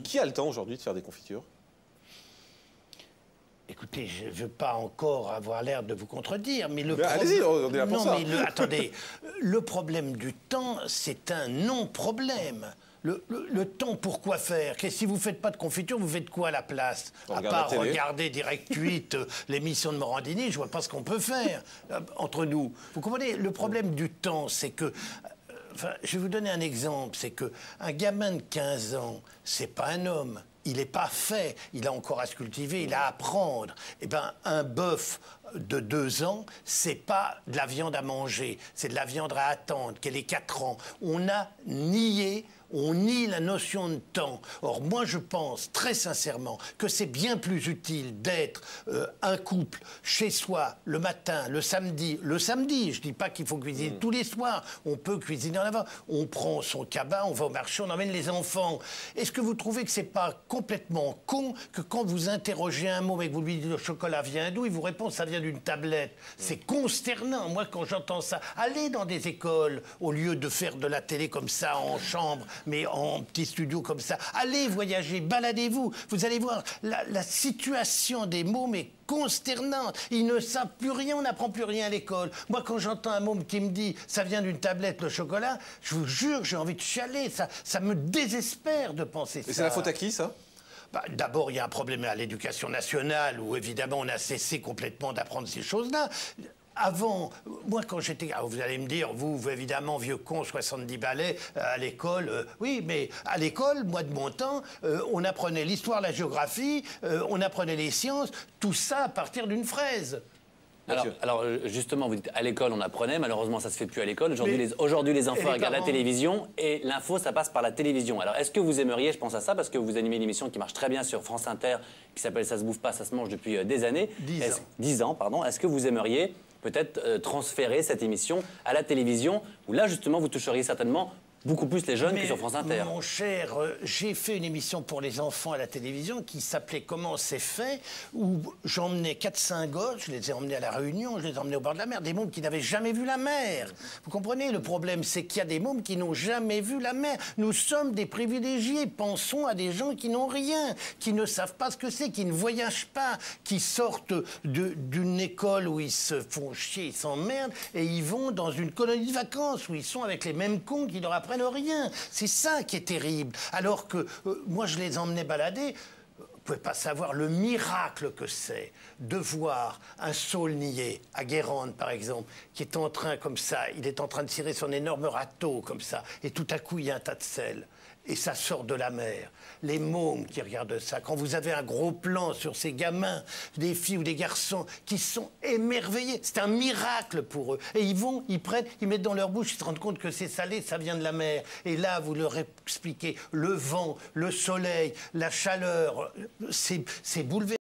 qui a le temps aujourd'hui de faire des confitures? Écoutez, je ne veux pas encore avoir l'air de vous contredire, mais allez-y, on est là pour ça. Non, mais attendez, le problème du temps, c'est un non-problème. Le temps, pourquoi faire? Si vous ne faites pas de confiture, vous faites quoi à la place? À part regarder Direct 8, l'émission de Morandini, je ne vois pas ce qu'on peut faire entre nous. Vous comprenez? Le problème du temps, c'est que... Enfin, je vais vous donner un exemple, c'est qu'un gamin de 15 ans, c'est pas un homme. Il n'est pas fait, il a encore à se cultiver, il a à apprendre. Eh bien, un bœuf de 2 ans, c'est pas de la viande à manger, c'est de la viande à attendre, qu'elle ait 4 ans. On nie la notion de temps. Or, moi, je pense très sincèrement que c'est bien plus utile d'être un couple chez soi le matin, le samedi. Le samedi, je dis pas qu'il faut cuisiner tous les soirs. On peut cuisiner en avant. On prend son cabas, on va au marché, on emmène les enfants. Est-ce que vous trouvez que c'est pas complètement con que quand vous interrogez un mot et que vous lui dites le chocolat vient d'où, il vous répond ça vient d'une tablette? C'est consternant. Moi, quand j'entends ça, allez dans des écoles au lieu de faire de la télé comme ça en chambre, mais en petit studio comme ça. Allez voyager, baladez-vous. Vous allez voir, la situation des mômes est consternante. Ils ne savent plus rien, on n'apprend plus rien à l'école. Moi, quand j'entends un môme qui me dit « ça vient d'une tablette, le chocolat », je vous jure, j'ai envie de chialer. Ça me désespère de penser ça. Et c'est la faute à qui, ça? D'abord, il y a un problème à l'éducation nationale où, évidemment, on a cessé complètement d'apprendre ces choses-là. Avant, moi, quand j'étais... Vous allez me dire, vous, évidemment, vieux con, 70 balais, à l'école... oui, mais à l'école, moi, de mon temps, on apprenait l'histoire, la géographie, on apprenait les sciences, tout ça à partir d'une fraise. Alors, justement, vous dites à l'école on apprenait, malheureusement ça se fait plus à l'école. Aujourd'hui les enfants regardent la télévision et l'info ça passe par la télévision. Alors est-ce que vous aimeriez, je pense à ça parce que vous animez une émission qui marche très bien sur France Inter qui s'appelle Ça se bouffe pas, ça se mange depuis des années. 10 ans, pardon. Est-ce que vous aimeriez peut-être transférer cette émission à la télévision où là justement vous toucheriez certainement beaucoup plus les jeunes que sur France Inter. Mon cher, j'ai fait une émission pour les enfants à la télévision qui s'appelait Comment c'est fait, où j'emmenais 4-5 gosses, je les ai emmenés à La Réunion, je les ai emmenés au bord de la mer, des mômes qui n'avaient jamais vu la mer. Vous comprenez, le problème, c'est qu'il y a des mômes qui n'ont jamais vu la mer. Nous sommes des privilégiés, pensons à des gens qui n'ont rien, qui ne savent pas ce que c'est, qui ne voyagent pas, qui sortent d'une école où ils se font chier, ils s'emmerdent, et ils vont dans une colonie de vacances où ils sont avec les mêmes cons qui leur apprennent rien. C'est ça qui est terrible. Alors que moi, je les emmenais balader. Vous ne pouvez pas savoir le miracle que c'est de voir un saulnier à Guérande, par exemple, qui est en train, comme ça, il est en train de tirer son énorme râteau, comme ça, et tout à coup, il y a un tas de sel. Et ça sort de la mer. Les mômes qui regardent ça, quand vous avez un gros plan sur ces gamins, des filles ou des garçons qui sont émerveillés, c'est un miracle pour eux. Et ils vont, ils prennent, ils mettent dans leur bouche, ils se rendent compte que c'est salé, ça vient de la mer. Et là, vous leur expliquez le vent, le soleil, la chaleur, c'est bouleversant.